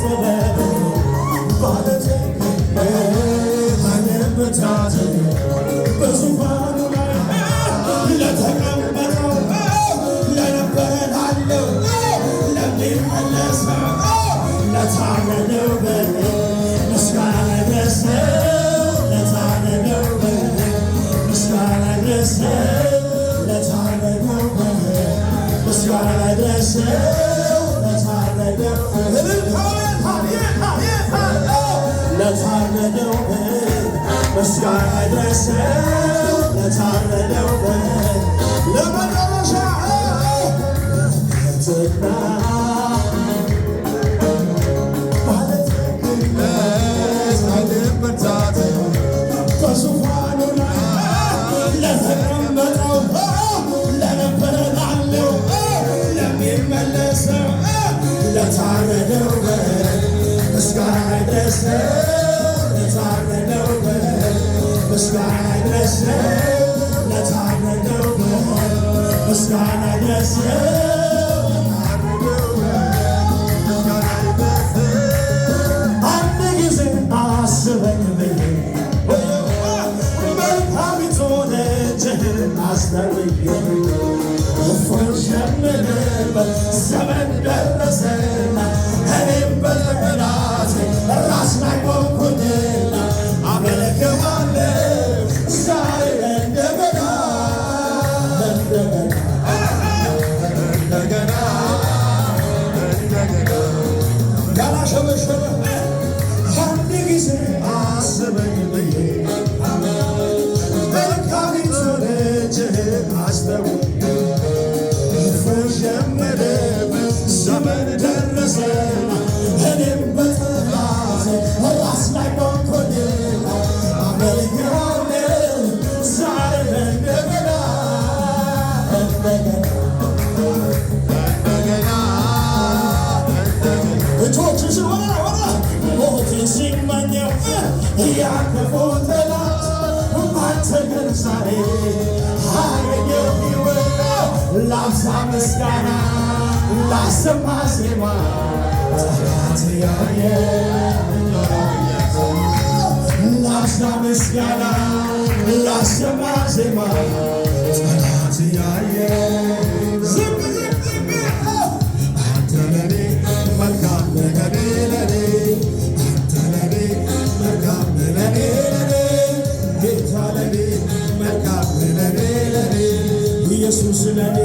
ጥበብ ባለጠግነት ኃይልን ብርታት በዙፋኑ ላይ ለተቀመጠው ለነበረ ላለው ለሚመለሰው ለታመነው ምስጋና ይድረሰው ለታመነው ምስጋና ይድረሰው ለታመነው ምስጋና ይድረሰው ለታመነው ለታመነው ምስጋና ይድረሰው ለታመነው ለመጨረሻ ትና ባለጠግነት ኃይልን ብርታት በዙፋኑ ላይ ለተቀመጠው ለነበረ ላለው ለሚመለሰው ለታረደው ምስጋና ይድረሰው ለታረደው ምስጋና ይድረሰው ለታረደው ምስጋና ይድረሰው አንድ ጊዜ አስበኝ ብዬ መልካሚቱን እጅህን አስተውዬ እፎይ ሸምንበት ዘመን ደረሰና እኔም በጠላቴ ራስ ላይ ቆምኩኝና አመልክሃለሁ ዛሬ እንደገና ያላሸበሸበ አንድ ጊዜ አስበኝ ብዬ መልካሚቱን እጅህን አስተውዬ እፎይ ሸምንበት ዘመን ደረሰና እኔም በጠላቴ ራስ ላይ ቆምኩኝና አመልክሃለሁ ዛሬ እንደገና እጆችሽን ወደ ሞትን ሲመኘው ያ ክፉ ጠላት ባንተ ግን ዛሬ አገኘሁ ሕይወት ላብዛ ምስጋና ላሰማ ዜማ ጠላት ያየ ላብዛ ምስጋና ላሰማ ዜማ ጠላት ያየ ዝም አንተ ለኔ መልካም ለኔ ለኔ አንተ ለኔ መልካም ለኔ ለኔ ጌታ ለኔ መልካም ለኔ ለኔ ኢየሱስ ለኔ